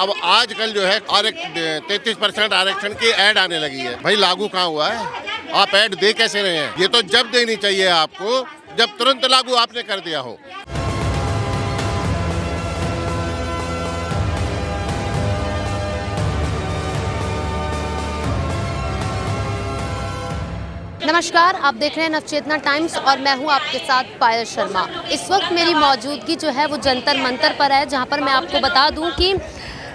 अब आजकल जो है 33% आरक्षण की ऐड आने लगी है। भाई लागू कहाँ हुआ है? आप ऐड दे कैसे रहे हैं? ये तो जब देनी चाहिए आपको, जब तुरंत लागू आपने कर दिया हो। नमस्कार, आप देख रहे हैं नवचेतना टाइम्स और मैं हूं आपके साथ पायल शर्मा। इस वक्त मेरी मौजूदगी जो है वो जंतर मंतर पर है, जहां पर मैं आपको बता दूं कि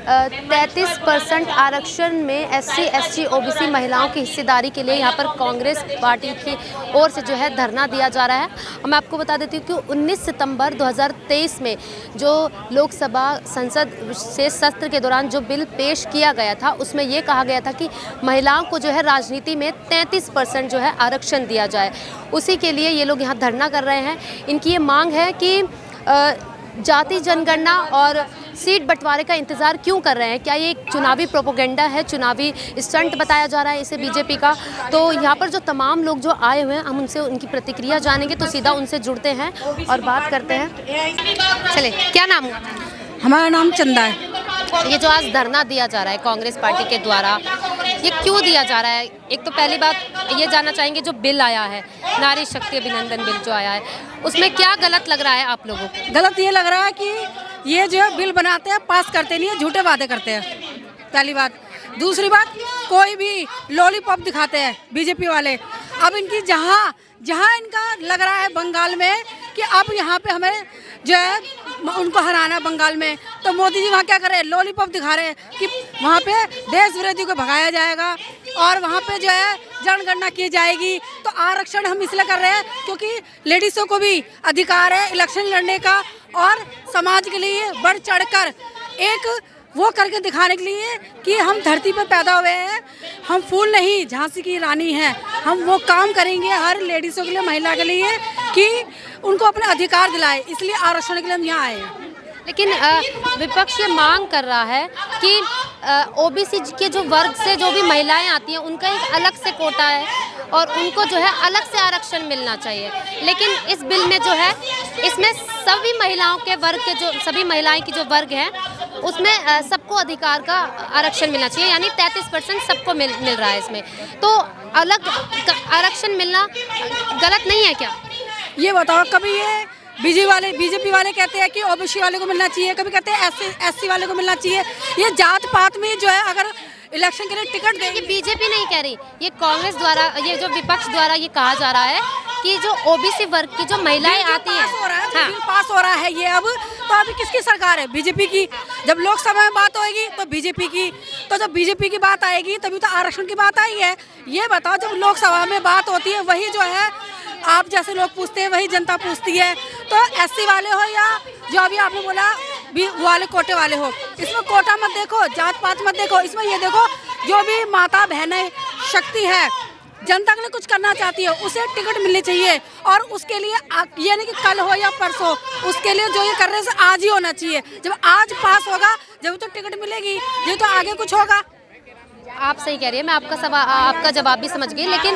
33% आरक्षण में SC, ST, OBC महिलाओं की हिस्सेदारी के लिए यहाँ पर कांग्रेस पार्टी की ओर से जो है धरना दिया जा रहा है। और मैं आपको बता देती हूँ कि 19 सितंबर 2023 में जो लोकसभा संसद विशेष सत्र के दौरान जो बिल पेश किया गया था, उसमें ये कहा गया था कि महिलाओं को जो है राजनीति में 33% जो है आरक्षण दिया जाए। उसी के लिए ये लोग यहाँ धरना कर रहे हैं। इनकी ये मांग है कि जाति जनगणना और सीट बंटवारे का इंतज़ार क्यों कर रहे हैं? क्या ये एक चुनावी प्रोपोगेंडा है, चुनावी स्टंट बताया जा रहा है इसे बीजेपी का? तो यहाँ पर जो तमाम लोग जो आए हुए हैं, हम उनसे उनकी प्रतिक्रिया जानेंगे। तो सीधा उनसे जुड़ते हैं और बात करते हैं। चले, क्या नाम हुआ? हमारा नाम चंदा है। ये जो आज धरना दिया जा रहा है कांग्रेस पार्टी के द्वारा, ये क्यों दिया जा रहा है? एक तो पहली बात ये जानना चाहेंगे, जो बिल आया है, नारी शक्ति अभिनंदन बिल जो आया है, उसमें क्या गलत लग रहा है आप लोगों को? गलत ये लग रहा है कि ये जो है बिल बनाते हैं, पास करते नहीं है, झूठे वादे करते हैं, पहली बात। दूसरी बात, कोई भी लॉलीपॉप दिखाते हैं बीजेपी वाले। अब इनकी जहाँ इनका लग रहा है बंगाल में कि अब यहाँ पे हमें जो है उनको हराना बंगाल में, तो मोदी जी वहाँ क्या कर रहे हैं? लॉलीपॉप दिखा रहे हैं कि वहाँ पे देश विरोधी को भगाया जाएगा और वहाँ पे जो है जनगणना की जाएगी। तो आरक्षण हम इसलिए कर रहे हैं क्योंकि लेडीज़ों को भी अधिकार है इलेक्शन लड़ने का और समाज के लिए बढ़ चढ़कर एक वो करके दिखाने के लिए कि हम धरती पर पैदा हुए हैं, हम फूल नहीं झांसी की रानी हैं। हम वो काम करेंगे हर लेडीज़ों के लिए, महिला के लिए, कि उनको अपने अधिकार दिलाए। इसलिए आरक्षण के लिए हम यहाँ आए हैं। लेकिन विपक्ष ये मांग कर रहा है कि OBC के जो वर्ग से जो भी महिलाएं आती हैं, उनका एक अलग से कोटा है और उनको जो है अलग से आरक्षण मिलना चाहिए। लेकिन इस बिल में जो है, इसमें सभी महिलाओं के वर्ग के जो सभी महिलाएं की जो वर्ग हैं, उसमें सबको अधिकार का आरक्षण मिलना चाहिए, यानी 33% सबको मिल रहा है इसमें। तो अलग आरक्षण मिलना गलत नहीं है क्या? ये बताओ, कभी ये बीजेपी वाले कहते हैं कि OBC वाले को मिलना चाहिए, कभी कहते हैं SC वाले को मिलना चाहिए। ये जात पात में जो है अगर इलेक्शन के लिए टिकट देंगे। बीजेपी नहीं कह रही, ये कांग्रेस द्वारा, ये जो विपक्ष द्वारा ये कहा जा रहा है कि जो OBC वर्ग की जो महिलाएं आती हैं, हाँ, पास हो रहा है ये। अब तो अभी किसकी सरकार है? बीजेपी की। जब लोकसभा में बात होगी तो बीजेपी की, तो जब बीजेपी की बात आएगी तभी तो आरक्षण की बात आई है। ये बताओ, जब लोकसभा में बात होती है वही जो है आप जैसे लोग पूछते हैं, वही जनता पूछती है। तो SC वाले हो या जो अभी आपने बोला भी वाले कोटे वाले हो, इसमें कोटा मत देखो, जात पात मत देखो, इसमें ये देखो जो भी माता बहनें शक्ति है, जनता के लिए कुछ करना चाहती है, उसे टिकट मिलनी चाहिए। और उसके लिए ये नहीं कि कल हो या परसों, उसके लिए जो ये कर रहे हैं आज ही होना चाहिए। जब आज पास होगा जब तो टिकट मिलेगी, जब तो आगे कुछ होगा। आप सही कह रही है, मैं आपका जवाब भी समझ गई। लेकिन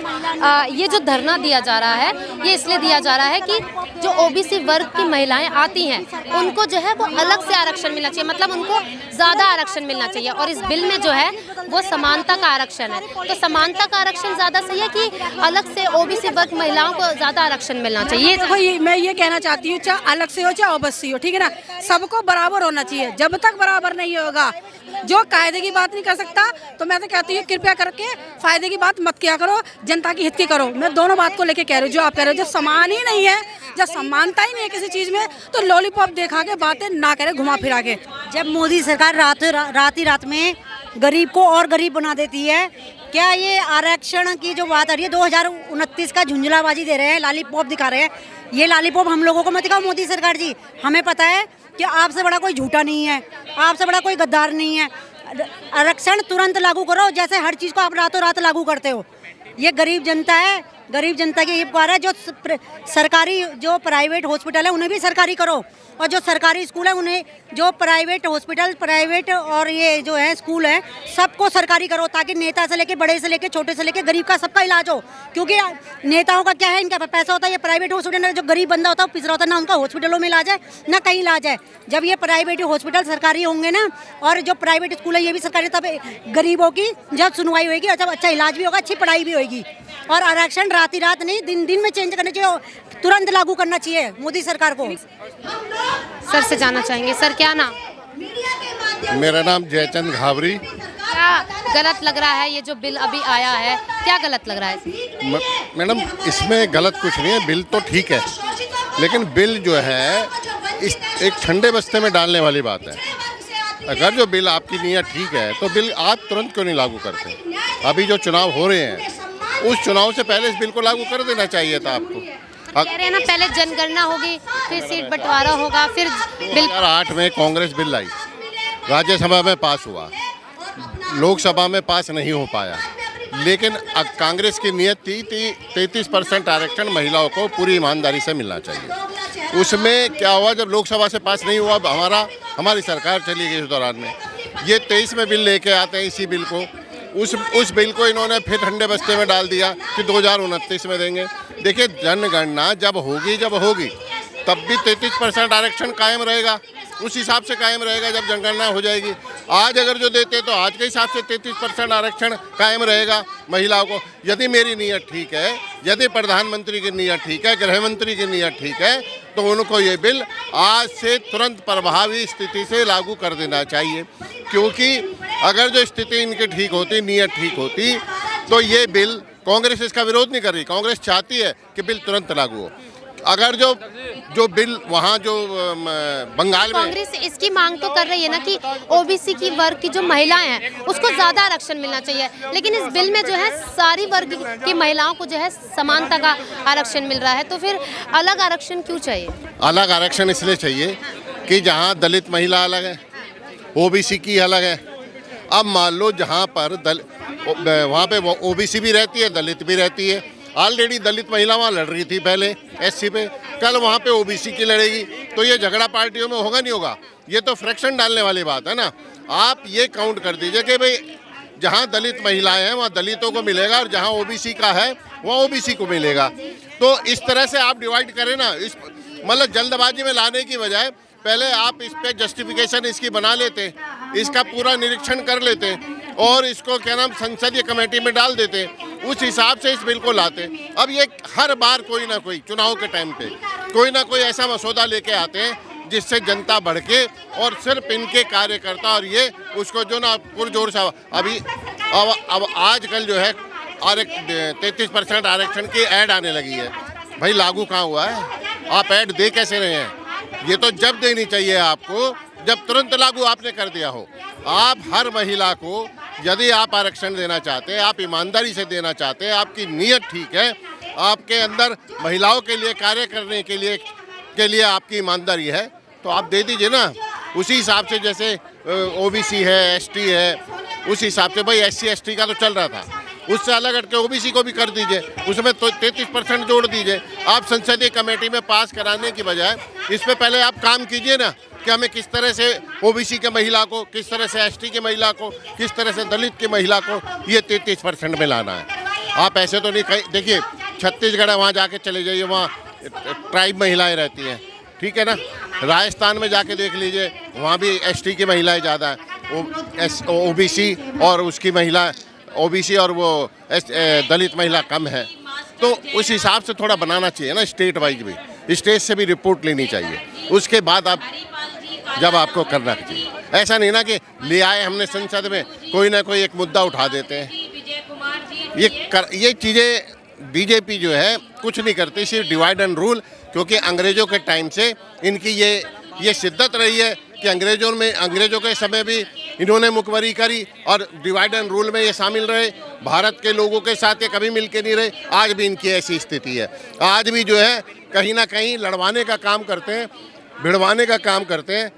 ये जो धरना दिया जा रहा है, ये इसलिए दिया जा रहा है कि जो OBC वर्ग की महिलाएं आती हैं, उनको जो है वो अलग से आरक्षण मिलना चाहिए, मतलब उनको ज़्यादा आरक्षण मिलना चाहिए। और इस बिल में जो है वो समानता का आरक्षण है। तो समानता का आरक्षण ज़्यादा सही है कि अलग से OBC वर्ग महिलाओं को ज़्यादा आरक्षण मिलना चाहिए? देखो, मैं ये कहना चाहती हूँ, चाहे अलग से हो चाहे OBC हो, ठीक है ना, सबको बराबर होना चाहिए। जब तक बराबर नहीं होगा, जो कायदे की बात नहीं कर सकता, तो मैं तो कहती हूँ कृपया करके फायदे की बात मत किया करो, जनता की हित की करो। मैं दोनों बात को लेके कह रही हूँ। जो आप कह रहे हो, जब समान ही नहीं है, जब समानता ही नहीं है किसी चीज़ में, तो लॉलीपॉप देखा के बातें ना करे घुमा फिरा के। जब मोदी सरकार रात में गरीब को और गरीब बना देती है, क्या ये आरक्षण की जो बात आ रही है 2029 का झुंझलाबाजी दे रहे हैं, लॉलीपॉप दिखा रहे हैं। ये लॉलीपॉप हम लोगों को मत दिखाओ मोदी सरकार जी। हमें पता है कि आपसे बड़ा कोई झूठा नहीं है, आपसे बड़ा कोई गद्दार नहीं है। आरक्षण तुरंत लागू करो, जैसे हर चीज़ को आप रातों रात लागू करते हो। ये गरीब जनता है, गरीब जनता की ये पुकार है, जो सरकारी जो प्राइवेट हॉस्पिटल है उन्हें भी सरकारी करो, और जो सरकारी स्कूल है उन्हें, जो प्राइवेट हॉस्पिटल, प्राइवेट और ये जो है स्कूल है, सबको सरकारी करो, ताकि नेता से लेके, बड़े से लेके, छोटे से लेके, गरीब का सबका इलाज हो। क्योंकि नेताओं का क्या है, इनका पैसा होता है, ये प्राइवेट हॉस्पिटल में जो गरीब बंदा होता है वो पिछड़ा होता है, ना उनका हॉस्पिटलों में इलाज है ना कहीं इलाज है। जब ये प्राइवेट हॉस्पिटल सरकारी होंगे ना, और जो प्राइवेट स्कूल है ये भी सरकारी, तब गरीबों की जब सुनवाई होगी और जब अच्छा इलाज भी होगा, अच्छी पढ़ाई भी होगी। और आरक्षण रात ही रात नहीं, दिन दिन में चेंज करना चाहिए, तुरंत लागू करना चाहिए मोदी सरकार को। सर से जानना चाहेंगे, सर क्या नाम? मेरा नाम जयचंद घावरी। क्या गलत लग रहा है ये जो बिल अभी आया है, क्या गलत लग रहा है इसमें? मैडम, इसमें गलत कुछ नहीं है, बिल तो ठीक है, लेकिन बिल जो है इस एक ठंडे बस्ते में डालने वाली बात है। अगर जो बिल आपकी नीयत ठीक है तो बिल आप तुरंत क्यों नहीं लागू करते? अभी जो चुनाव हो रहे हैं उस चुनाव से पहले इस बिल को लागू कर देना चाहिए था आपको। कह रहे हैं ना, पहले जनगणना होगी, फिर सीट बंटवारा होगा, फिर बिल। 2008 में कांग्रेस बिल लाई, राज्यसभा में पास हुआ, लोकसभा में पास नहीं हो पाया, लेकिन कांग्रेस की नीयत थी 33% आरक्षण महिलाओं को पूरी ईमानदारी से मिलना चाहिए। उसमें क्या हुआ, जब लोकसभा से पास नहीं हुआ, हमारी सरकार चली गई उस दौरान में, ये 23 में बिल लेके आते हैं इसी बिल को, उस बिल को इन्होंने फिर ठंडे बस्ते में डाल दिया कि 2029 में देंगे। देखिए, जनगणना जब होगी तब भी 33% आरक्षण कायम रहेगा, उस हिसाब से कायम रहेगा जब जनगणना हो जाएगी। आज अगर जो देते तो आज के हिसाब से 33% आरक्षण कायम रहेगा महिलाओं को। यदि मेरी नीयत ठीक है, यदि प्रधानमंत्री की नीयत ठीक है, गृह मंत्री की नीयत ठीक है, तो उनको ये बिल आज से तुरंत प्रभावी स्थिति से लागू कर देना चाहिए। क्योंकि अगर जो स्थिति इनकी ठीक होती, नीयत ठीक होती, तो ये बिल, कांग्रेस इसका विरोध नहीं कर रही, कांग्रेस चाहती है कि बिल तुरंत लागू हो। अगर जो बिल वहाँ जो बंगाल में, कांग्रेस इसकी मांग तो कर रही है ना कि ओबीसी की वर्ग की जो महिलाएं हैं उसको ज्यादा आरक्षण मिलना चाहिए, लेकिन इस बिल में जो है सारी वर्ग की महिलाओं को जो है समानता का आरक्षण मिल रहा है, तो फिर अलग आरक्षण क्यों चाहिए? अलग आरक्षण इसलिए चाहिए कि जहाँ दलित महिला अलग है, ओबीसी की अलग है। अब मान लो जहाँ पर वहाँ पे ओबीसी भी रहती है, दलित भी रहती है। ऑलरेडी दलित महिला वहाँ लड़ रही थी पहले एससी पे, कल वहाँ पे ओबीसी की लड़ेगी, तो ये झगड़ा पार्टियों में होगा नहीं होगा? ये तो फ्रैक्शन डालने वाली बात है ना। आप ये काउंट कर दीजिए कि भाई जहाँ दलित महिलाएं हैं वहाँ दलितों को मिलेगा, और जहाँ ओबीसी का है वहाँ ओबीसी को मिलेगा। तो इस तरह से आप डिवाइड करें ना, इस मतलब जल्दबाजी में लाने की बजाय पहले आप इस पे जस्टिफिकेशन इसकी बना लेते, इसका पूरा निरीक्षण कर लेते, और इसको क्या नाम संसदीय कमेटी में डाल देते, उस हिसाब से इस बिल को लाते। अब ये हर बार कोई ना कोई चुनाव के टाइम पे कोई ना कोई ऐसा मसौदा लेके आते हैं जिससे जनता भड़के, और सिर्फ इनके कार्यकर्ता और ये उसको जो ना पुरजोर से अभी अब आजकल जो है 33% आरक्षण की ऐड आने लगी है। भाई लागू कहाँ हुआ है? आप ऐड दे कैसे रहे हैं? ये तो जब देनी चाहिए आपको जब तुरंत लागू आपने कर दिया हो। आप हर महिला को यदि आप आरक्षण देना चाहते हैं, आप ईमानदारी से देना चाहते हैं, आपकी नीयत ठीक है, आपके अंदर महिलाओं के लिए कार्य करने के लिए आपकी ईमानदारी है, तो आप दे दीजिए ना। उसी हिसाब से जैसे ओबीसी है, एसटी है, उस हिसाब से भाई एससी एसटी का तो चल रहा था, उससे अलग हट के ओबीसी को भी कर दीजिए, उसमें तो 33% जोड़ दीजिए। आप संसदीय कमेटी में पास कराने की बजाय इस पे पहले आप काम कीजिए ना कि हमें किस तरह से ओबीसी के महिला को, किस तरह से एसटी की महिला को, किस तरह से दलित की महिला को ये 33% में लाना है। आप ऐसे तो नहीं कहीं, देखिए छत्तीसगढ़ है, वहाँ जाके चले जाइए, वहाँ ट्राइब महिलाएं रहती हैं, ठीक है ना। राजस्थान में जाके देख लीजिए, वहाँ भी एसटी की महिलाएं ज़्यादा हैं, ओबीसी और उसकी महिला, ओबीसी और वो दलित महिला कम है। तो उस हिसाब से थोड़ा बनाना चाहिए ना, स्टेट वाइज भी, स्टेट से भी रिपोर्ट लेनी चाहिए, उसके बाद आप जब आपको करना चाहिए। ऐसा नहीं ना कि ले आए हमने संसद में, कोई ना कोई एक मुद्दा उठा देते हैं। ये चीज़ें बीजेपी जो है कुछ नहीं करती, सिर्फ डिवाइड एंड रूल। क्योंकि अंग्रेज़ों के टाइम से इनकी ये शिद्दत रही है कि अंग्रेज़ों के समय भी इन्होंने मुखबरी करी और डिवाइड एंड रूल में ये शामिल रहे, भारत के लोगों के साथ ये कभी मिल के नहीं रहे। आज भी इनकी ऐसी स्थिति है, आज भी जो है कहीं ना कहीं लड़वाने का काम करते हैं, भिड़वाने का काम करते हैं।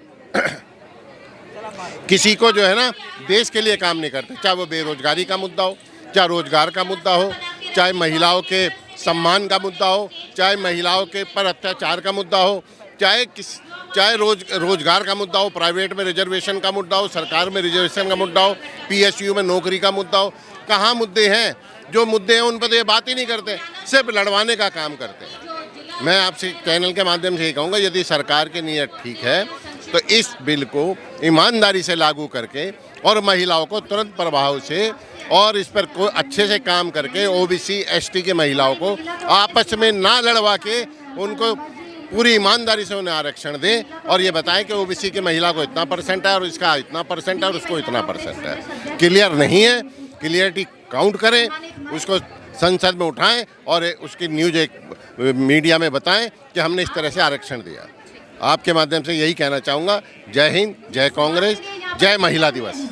किसी को जो है ना देश के लिए काम नहीं करते, चाहे वो बेरोजगारी का मुद्दा हो, चाहे रोजगार का मुद्दा हो, चाहे महिलाओं के सम्मान का मुद्दा हो, चाहे महिलाओं के पर अत्याचार का मुद्दा हो, चाहे रोजगार का मुद्दा हो, प्राइवेट में रिजर्वेशन का मुद्दा हो, सरकार में रिजर्वेशन का मुद्दा हो, पीएसयू में नौकरी का मुद्दा हो, कहाँ मुद्दे हैं? जो मुद्दे हैं उन पर तो ये बात ही नहीं करते, सिर्फ लड़वाने का काम करते हैं। मैं आपसे चैनल के माध्यम से ये कहूँगा, यदि सरकार की नीयत ठीक है तो इस बिल को ईमानदारी से लागू करके और महिलाओं को तुरंत प्रभाव से और इस पर कोई अच्छे से काम करके ओबीसी एसटी के महिलाओं को आपस में ना लड़वा के उनको पूरी ईमानदारी से उन्हें आरक्षण दें और ये बताएं कि ओबीसी की महिला को इतना परसेंट है और इसका इतना परसेंट है और उसको इतना परसेंट है। क्लियर नहीं है, क्लियरिटी काउंट करें, उसको संसद में उठाएं और उसकी न्यूज़ एक मीडिया में बताएं कि हमने इस तरह से आरक्षण दिया। आपके माध्यम से यही कहना चाहूँगा। जय हिंद, जय कांग्रेस, जय महिला दिवस।